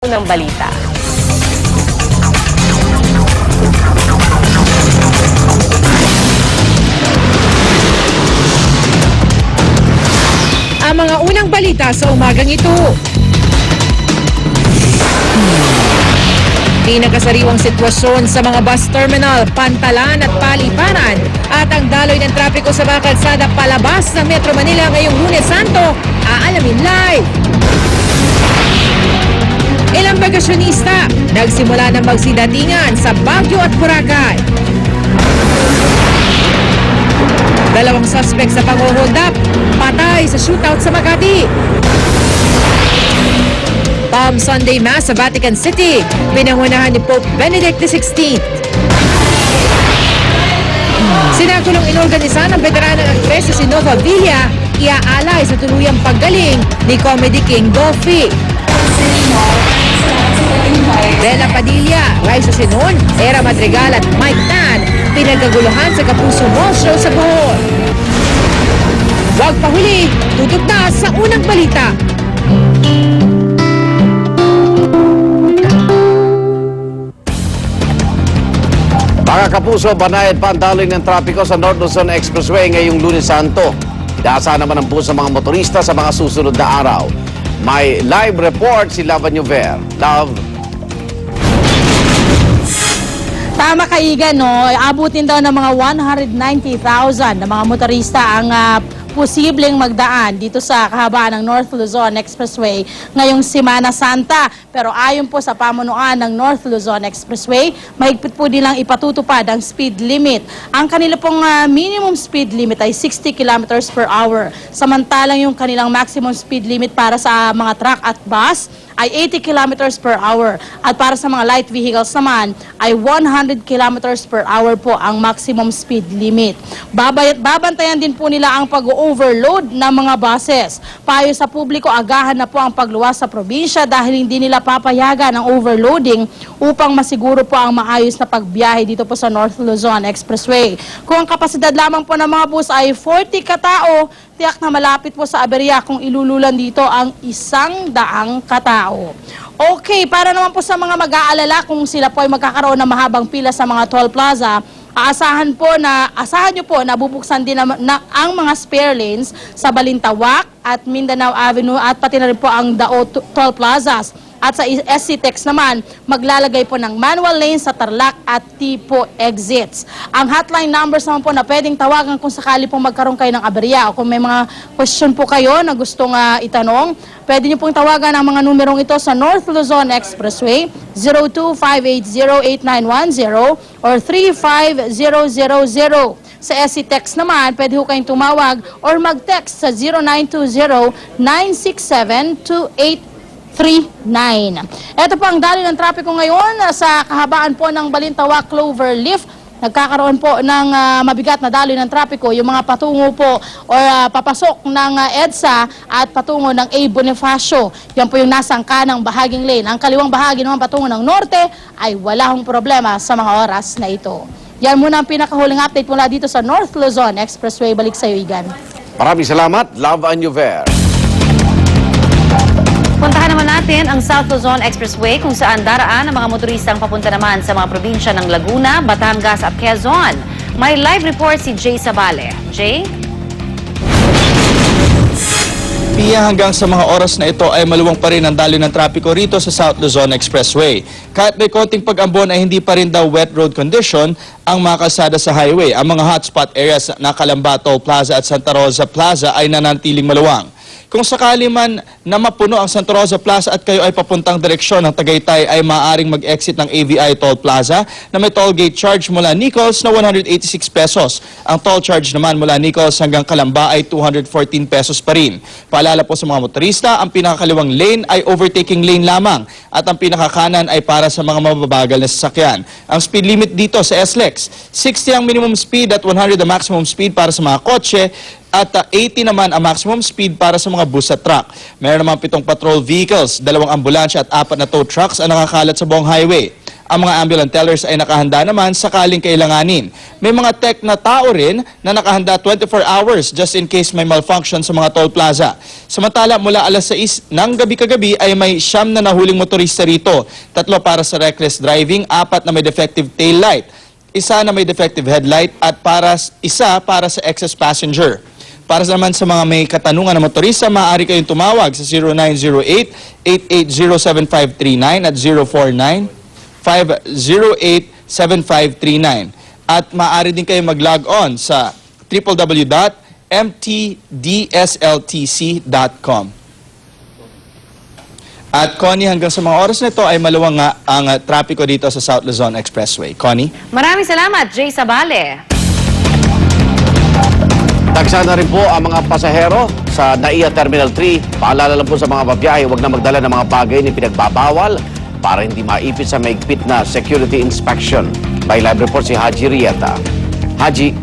Unang balita. Ang mga unang balita sa umagang ito. Pinakasariwang sitwasyon sa mga bus terminal, Pantalan at Paliparan at ang daloy ng trapiko sa mga kalsada palabas ng Metro Manila ngayong Lunes Santo, aalamin live. Ilang bagasyonista nagsimula ng magsidatingan sa Baguio at Boracay. Dalawang suspect sa pang-hold up, patay sa shootout sa Makati. Palm Sunday Mass sa Vatican City, pinangunahan ni Pope Benedict XVI. Sinakulong inorganisa ng veteranong aktres si Nova Villa, iaalay sa tuluyang paggaling ni Comedy King Dolphy. Bella Padilla, Raisa Sinon, Era Madrigal at Mike Tan, pinagkaguluhan sa Kapuso Mall Show sa Bohol. Huwag pahuli, tutok na sa unang balita. Mga kapuso, banayad pa ang daloy ng trapiko sa North Luzon Expressway ngayong Lunes Santo. Inaasahan naman ang puso sa mga motorista sa mga susunod na araw. May live report si Lavan Yuver. Love. Tama ka, Igan, no? Abutin daw ng mga 190,000 na mga motorista ang posibleng magdaan dito sa kahabaan ng North Luzon Expressway ngayong Semana Santa. Pero ayon po sa pamunuan ng North Luzon Expressway, mahigpit po nilang ipatutupad ang speed limit. Ang kanila pong minimum speed limit ay 60 kilometers per hour. Samantalang yung kanilang maximum speed limit para sa mga truck at bus ay 80 kilometers per hour. At para sa mga light vehicles naman ay 100 kilometers per hour po ang maximum speed limit. Babantayan din po nila ang pag-overload ng mga buses. Payo sa publiko, agahan na po ang pagluwas sa probinsya dahil hindi nila papayagan ang overloading upang masiguro po ang maayos na pagbiyahe dito po sa North Luzon Expressway. Kung ang kapasidad lamang po ng mga bus ay 40 katao, tiyak na malapit po sa aberya kung ilululan dito ang 100 katao. Okay, para naman po sa mga mag-aalala kung sila po ay magkakaroon ng mahabang pila sa mga toll plaza, asahan nyo po na bubuksan din ang mga spare lanes sa Balintawak at Mindanao Avenue at pati na rin po ang Dao toll plazas. At sa SCTEX naman, maglalagay po ng manual lanes sa Tarlac at Tipo exits. Ang hotline numbers naman po na pwedeng tawagan kung sakali pong magkaroon kayo ng aberya o kung may mga question po kayo na gustong itanong, pwede nyo pong tawagan ang mga numerong ito sa North Luzon Expressway 0258089110 or 35000. Sa SCTEX naman, pwede ho kayong tumawag or mag-text sa 0920-967-2839. Ito po ang daloy ng trapiko ngayon sa kahabaan po ng Balintawak Cloverleaf. Nagkakaroon po ng mabigat na daloy ng trapiko yung mga patungo po or papasok ng EDSA at patungo ng A. Bonifacio. Yan po yung nasa kanang bahaging lane. Ang kaliwang bahagi naman patungo ng norte ay wala hong problema sa mga oras na ito. Yan muna ang pinakahuling update mula dito sa North Luzon Expressway. Balik sa iyo, Igan. Maraming salamat, Lavan Yuver. Puntahan naman natin ang South Luzon Expressway kung saan daraan ang mga motoristang papunta naman sa mga probinsya ng Laguna, Batangas at Quezon. May live report si Jay Sabale. Jay? Pia, hanggang sa mga oras na ito ay maluwang pa rin ang daloy ng trapiko rito sa South Luzon Expressway. Kahit may konting pag-ambon ay hindi pa rin daw wet road condition ang mga kalsada sa highway. Ang mga hotspot areas na Calamba Toll Plaza at Santa Rosa Plaza ay nananatiling maluwang. Kung sakali man na mapuno ang Santa Rosa Plaza at kayo ay papuntang direksyon ng Tagaytay ay maaaring mag-exit ng AVI Toll Plaza na may toll gate charge mula Nichols na 186 pesos. Ang toll charge naman mula Nichols hanggang Calamba ay 214 pesos pa rin. Paalala po sa mga motorista, ang pinakakaliwang lane ay overtaking lane lamang at ang pinakakanan ay para sa mga mababagal na sasakyan. Ang speed limit dito sa SLEX, 60 ang minimum speed at 100 ang maximum speed para sa mga kotse at 80 naman ang maximum speed para sa mga bus at truck. Meron naman 7 patrol vehicles, 2 ambulansya at 4 na tow trucks ang nakakalat sa buong highway. Ang mga ambulant tellers ay nakahanda naman sakaling kailanganin. May mga tech na tao rin na nakahanda 24 hours just in case may malfunction sa mga toll plaza. Samantala, mula alas 6 ng gabi kagabi ay may 9 na nahuling motorista rito. 3 para sa reckless driving, 4 na may defective tail light, 1 na may defective headlight at isa para sa excess passenger. Para naman sa mga may katanungan na motorista, maaari kayong tumawag sa 0908-880-7539 at 049-508-7539. At maaari din kayong mag-log on sa www.mtdsltc.com. At Connie, hanggang sa mga oras na ito ay maluwang nga ang trapiko dito sa South Luzon Expressway. Connie? Maraming salamat, Jay Sabale. Tagsa na rin po ang mga pasahero sa NAIA Terminal 3. Paalala lang po sa mga babiyahe, huwag na magdala ng mga bagay na pinagbabawal para hindi maipit sa maigpit na security inspection. By live report si Haji Rieta. Haji.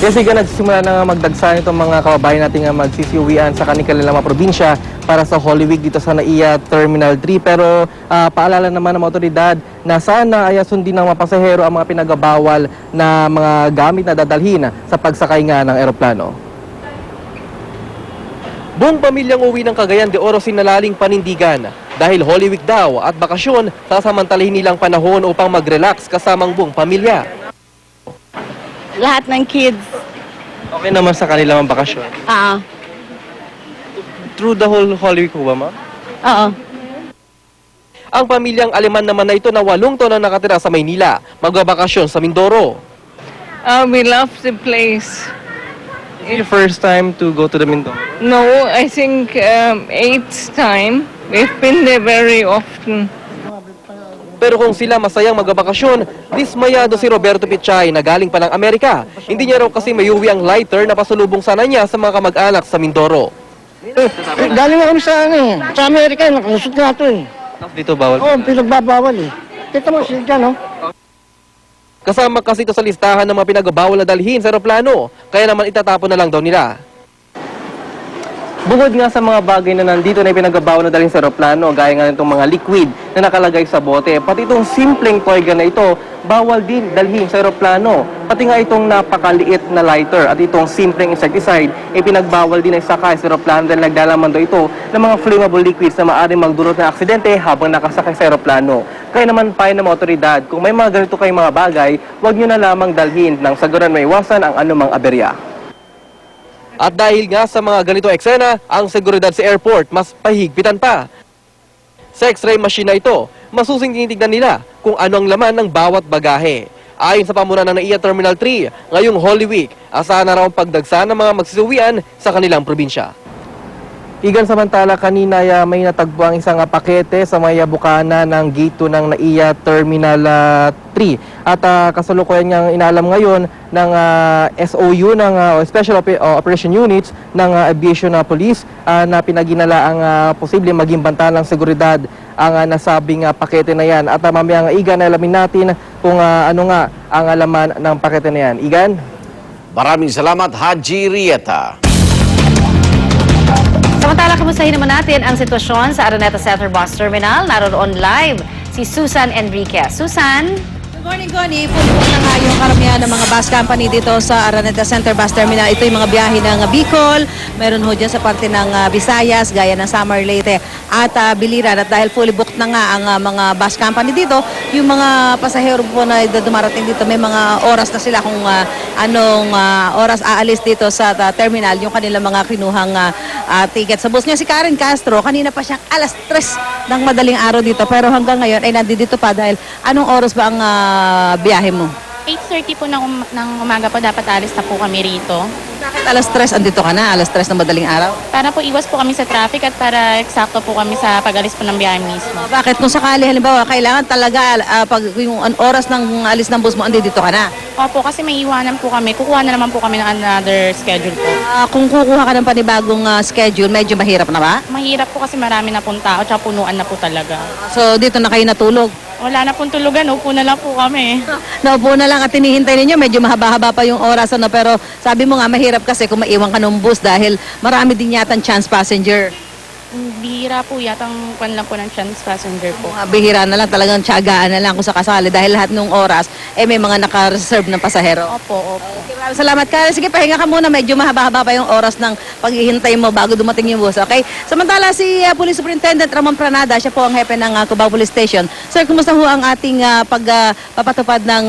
Yes, nagsisimula na nga magdagsa itong mga kababayan natin nga magsisiuwian sa kanilang mga probinsya para sa Holy Week dito sa NAIA Terminal 3. Pero paalala naman ng mga otoridad na sana ay sundin ng mga pasahero ang mga pinagabawal na mga gamit na dadalhin sa pagsakay nga ng eroplano. Buong pamilyang uwi ng Cagayan de Oro sinalaling panindigan. Dahil Holy Week daw at bakasyon, sasamantalahin nilang panahon upang mag-relax kasamang buong pamilya. Lahat ng kids. Okay naman sa kanilang bakasyon. Oo. Through the whole Holy Week po ba, ma'am? Oo. Ang pamilyang Aleman naman na ito na 8 taon na nakatira sa Maynila, magbabakasyon sa Mindoro. We love the place. Is it your first time to go to the Mindoro? No, I think 8th time. We've been there very often. Pero kung sila masayang magbabakasyon, dismayado si Roberto Pichay na galing pa ng Amerika. Hindi niya raw kasi may uwi ang lighter na pasulubong sana niya sa mga kamag-anak sa Mindoro. Galing na kami sa Amerika, nakalusot nga ito eh. Dito bawal. Oo, pinagbabawal eh. Kita mo siya dyan, no? Kasama kasi ito sa listahan ng mga pinagbabawal na dalhin sa eroplano, kaya naman itatapon na lang daw nila. Bukod nga sa mga bagay na nandito na ipinagbabawal na dalhin sa eroplano, gaya nga nitong mga liquid na nakalagay sa bote, pati itong simpleng toy gun na ito, bawal din dalhin sa eroplano. Pati nga itong napakaliit na lighter at itong simpleng insecticide, ipinagbawal din ay sakay sa eroplano dahil nagdalaman daw ito ng mga flammable liquids na maaaring magdulot ng aksidente habang nakasakay sa eroplano. Kaya naman payo ng mga otoridad, kung may mga ganito kayong mga bagay, huwag nyo na lamang dalhin nang saguran maiwasan ang anumang aberya. At dahil nga sa mga ganito eksena, ang seguridad sa airport mas pahigpitan pa. Sa X-ray machine na ito, masusing tinitignan nila kung ano ang laman ng bawat bagahe. Ayon sa pamunan ng NAIA Terminal 3, ngayong Holy Week, asahan na raw ang pagdagsa ng mga magsisuwian sa kanilang probinsya. Igan, samantala kanina may natagpo ang isang pakete sa may bukana ng gate 2 ng NAIA Terminal 3. At kasalukuyan niyang inalam ngayon ng SOU ng Special Operation Units ng Aviation Police na pinaginala ang posible maging bantalang seguridad ang nasabing pakete na yan. At mamaya Igan, alamin natin kung ano nga ang laman ng pakete na yan. Igan? Maraming salamat, Haji Rieta. Samantala, kamustahin naman natin ang sitwasyon sa Araneta Center Bus Terminal. Naroon live si Susan Enriquez. Susan? Good morning, Connie. Puno na nga yung karamihan ng mga bus company dito sa Araneta Center Bus Terminal. Ito yung mga biyahe ng Bicol, meron ho dyan sa parte ng Visayas, gaya ng Samar Leyte at Biliran. At dahil fully booked na nga ang mga bus company dito, yung mga pasahero po na dumarating dito, may mga oras na sila kung anong oras aalis dito sa terminal, yung kanilang mga kinuhang ticket. Sa bus niya si Karen Castro, kanina pa siyang alas 3 ng madaling araw dito, pero hanggang ngayon ay nandito pa dahil anong oras ba ang biyahe mo? 8:30 po ng umaga po dapat alis na po kami rito. Bakit alas 3 andito ka na? Alas 3 ng madaling araw? Para po iwas po kami sa traffic at para eksakto po kami sa pag-alis po ng biyahe mismo. Bakit kung sakali halimbawa kailangan talaga pag yung oras ng alis ng bus mo andito ka na? Opo, kasi may iwanan po kami. Kukuha na naman po kami ng another schedule po. Kung kukuha ka ng panibagong schedule, medyo mahirap na ba? Mahirap po kasi marami na pong tao at punuan na po talaga. So dito na kayo natulog? Wala na pong tulugan, upo na lang po kami. Naupo na lang at hinihintay ninyo, medyo mahaba-haba pa yung oras, pero sabi mo nga mahirap kasi kung maiwan ka ng bus dahil marami din yata chance passenger. Bihira po yatang kwan lang po ng chance passenger po. Mga bihira na lang, talagang tiyagaan na lang kung sakasali dahil lahat ng oras may mga naka-reserve ng pasahero. Opo, opo. Okay, maraming salamat ka. Sige, pahinga ka muna. Medyo mahaba-haba pa yung oras ng paghihintay mo bago dumating yung bus. Okay? Samantala, si Police Superintendent Ramon Pranada, siya po ang hepe ng Cubao Police Station. Sir, kumusta ho ang ating pagpapatupad ng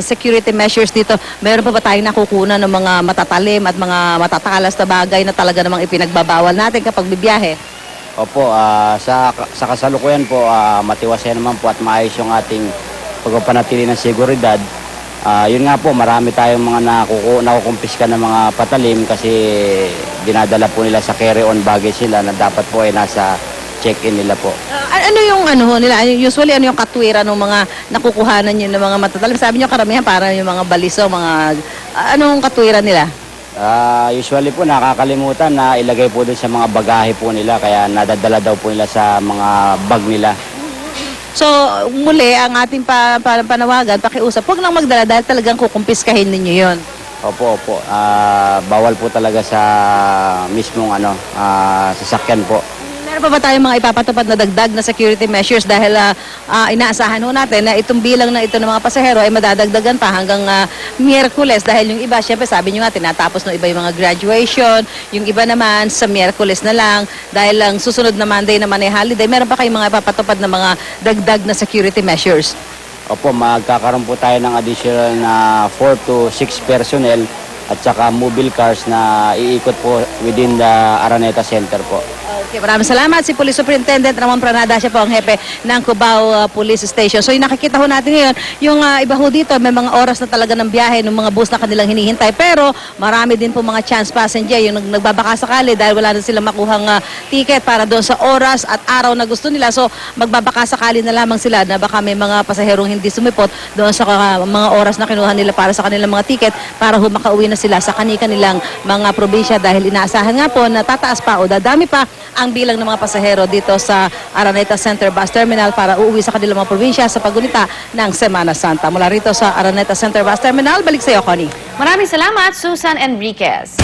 security measures dito? Meron pa ba tayong nakukunan ng mga matatalim at mga matatalas na bagay na talaga namang ipinagbabawal natin kapag bibiyahe? Opo, sa kasalukuyan po, matiwasay naman po at maayos yung ating pagpapanatili ng seguridad. Yun nga po, marami tayong mga nakukumpiska ng mga patalim kasi dinadala po nila sa carry-on baggage sila na dapat po ay nasa check-in nila po. Ano yung nila? Usually, ano yung katwiran ng mga nakukuhanan nyo ng mga matatalim? Sabi nyo karamihan para yung mga baliso, anong katwiran nila? Usually po nakakalimutan na ilagay po dun sa mga bagahe po nila kaya nadadala daw po nila sa mga bag nila. So, muli, ang ating panawagan, pakiusap, huwag lang magdala dahil talagang kukumpiskahin ninyo yon. Opo, opo. Bawal po talaga sa mismong sasakyan po. Meron pa ba tayong mga ipapatupad na dagdag na security measures dahil inaasahan ho natin na itong bilang na ito ng mga pasahero ay madadagdagan pa hanggang Miyerkules dahil yung iba, syempre sabi nyo nga, tinatapos ng iba yung mga graduation, yung iba naman sa Miyerkules na lang dahil ang susunod na Monday naman ay holiday. Meron pa kayong mga ipapatupad na mga dagdag na security measures? Opo, magkakaroon po tayo ng additional na 4 to 6 personnel at saka mobile cars na iikot po within the Araneta Center po. Okay, maraming salamat. Si Police Superintendent Ramon Pranada, siya po ang hepe ng Cubao Police Station. So yung nakikita ho natin ngayon, yung iba ho dito, may mga oras na talaga ng biyahe ng mga bus na kanilang hinihintay. Pero marami din po mga chance passenger, yung nagbabaka sakali dahil wala na silang makuhang ticket para doon sa oras at araw na gusto nila. So magbabaka sakali na lamang sila na baka may mga pasaherong hindi sumipot doon sa mga oras na kinuha nila para sa kanilang mga ticket para ho makauwi na sila sa kanilang mga probinsya dahil inaasahan nga po na tataas pa o dadami pa ang bilang ng mga pasahero dito sa Araneta Center Bus Terminal para uuwi sa kanilang mga probinsya sa pagunita ng Semana Santa. Mula rito sa Araneta Center Bus Terminal, balik sa iyo, Connie. Maraming salamat, Susan Enriquez.